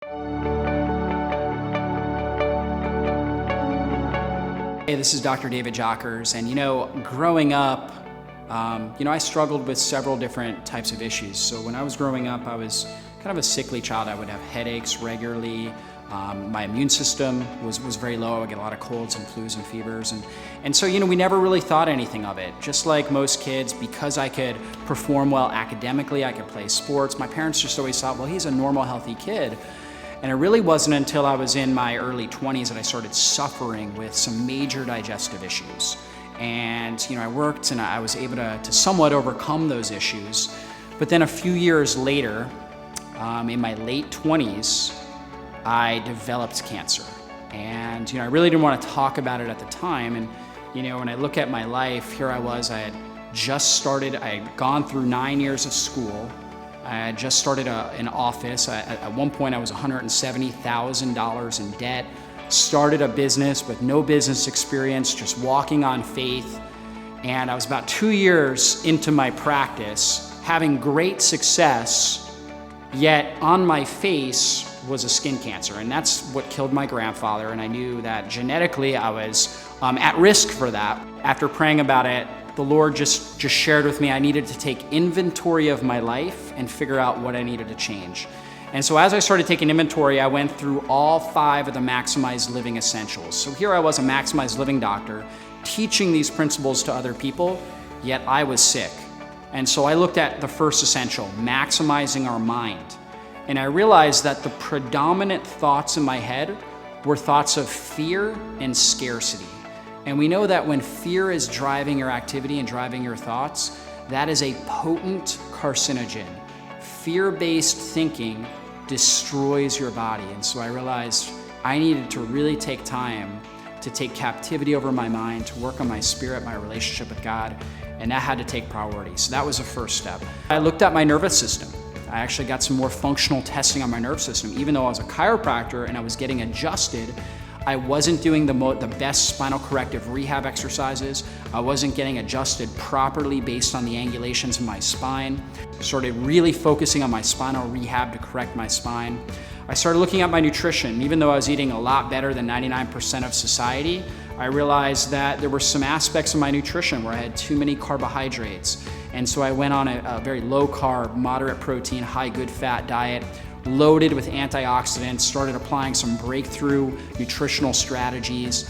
Hey, this is Dr. David Jockers, and growing up, I struggled with several different types of issues. So when I was growing up, I was kind of a sickly child. I would have headaches regularly. My immune system was very low. I would get a lot of colds and flus and fevers. And so, we never really thought anything of it. Just like most kids, because I could perform well academically, I could play sports, my parents just always thought, well, he's a normal, healthy kid. And it really wasn't until I was in my early 20s that I started suffering with some major digestive issues. And I worked and I was able to somewhat overcome those issues. But then a few years later, in my late 20s, I developed cancer. And I really didn't want to talk about it at the time. And when I look at my life, here I was, I had gone through 9 years of school. I had just started an office. At one point, I was $170,000 in debt. Started a business with no business experience, just walking on faith. And I was about 2 years into my practice, having great success, yet on my face was a skin cancer. And that's what killed my grandfather. And I knew that genetically I was at risk for that. After praying about it, the Lord just shared with me I needed to take inventory of my life and figure out what I needed to change. And so as I started taking inventory, I went through all 5 of the Maximized Living Essentials. So here I was, a Maximized Living doctor, teaching these principles to other people, yet I was sick. And so I looked at the first essential, maximizing our mind. And I realized that the predominant thoughts in my head were thoughts of fear and scarcity. And we know that when fear is driving your activity and driving your thoughts, that is a potent carcinogen. Fear-based thinking destroys your body. And so I realized I needed to really take time to take captivity over my mind, to work on my spirit, my relationship with God, and that had to take priority. So that was the first step. I looked at my nervous system. I actually got some more functional testing on my nervous system. Even though I was a chiropractor and I was getting adjusted, I wasn't doing the best spinal corrective rehab exercises. I wasn't getting adjusted properly based on the angulations in my spine. Started really focusing on my spinal rehab to correct my spine. I started looking at my nutrition. Even though I was eating a lot better than 99% of society, I realized that there were some aspects of my nutrition where I had too many carbohydrates. And so I went on a very low-carb, moderate protein, high good fat diet, loaded with antioxidants, started applying some breakthrough nutritional strategies.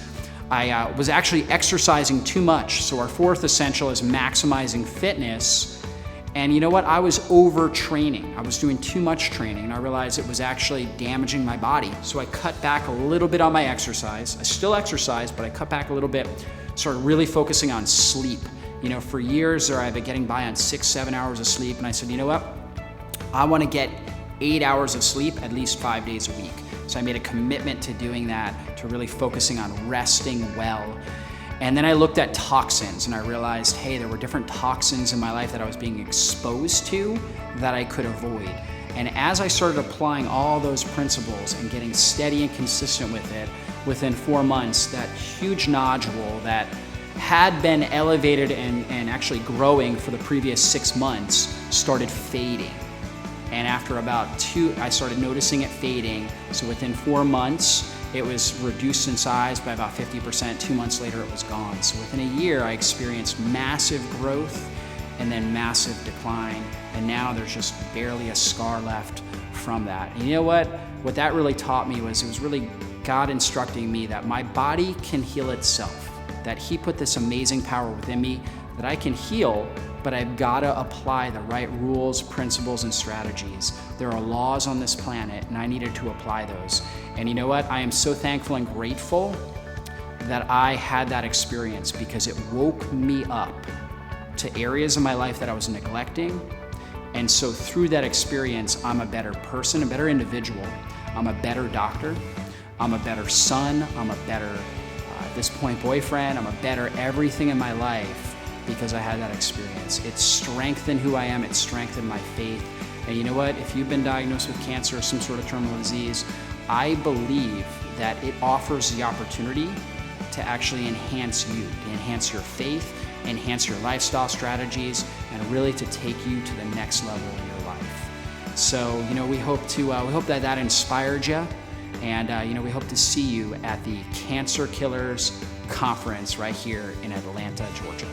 I was actually exercising too much. So our 4th essential is maximizing fitness. And you know what? I was overtraining. I was doing too much training, and I realized it was actually damaging my body. So I cut back a little bit on my exercise. I still exercise, but I cut back a little bit, started really focusing on sleep. For years there, I've been getting by on 6-7 hours of sleep, and I said, you know what? I want to get 8 hours of sleep at least 5 days a week. So I made a commitment to doing that, to really focusing on resting well. And then I looked at toxins and I realized, hey, there were different toxins in my life that I was being exposed to that I could avoid. And as I started applying all those principles and getting steady and consistent with it, within 4 months, that huge nodule that had been elevated and actually growing for the previous 6 months started fading. And after about 2, I started noticing it fading. So within 4 months, it was reduced in size by about 50%. 2 months later, it was gone. So within a year, I experienced massive growth and then massive decline. And now there's just barely a scar left from that. And you know what? What that really taught me was, it was really God instructing me that my body can heal itself, that He put this amazing power within me that I can heal, but I've got to apply the right rules, principles, and strategies. There are laws on this planet, and I needed to apply those. And you know what? I am so thankful and grateful that I had that experience, because it woke me up to areas of my life that I was neglecting. And so through that experience, I'm a better person, a better individual. I'm a better doctor. I'm a better son. I'm a better, at this point, boyfriend. I'm a better everything in my life, because I had that experience. It strengthened who I am. It strengthened my faith. And you know what? If you've been diagnosed with cancer or some sort of terminal disease, I believe that it offers the opportunity to actually enhance you, to enhance your faith, enhance your lifestyle strategies, and really to take you to the next level in your life. So, we hope that that inspired you, and we hope to see you at the Cancer Killers Conference right here in Atlanta, Georgia.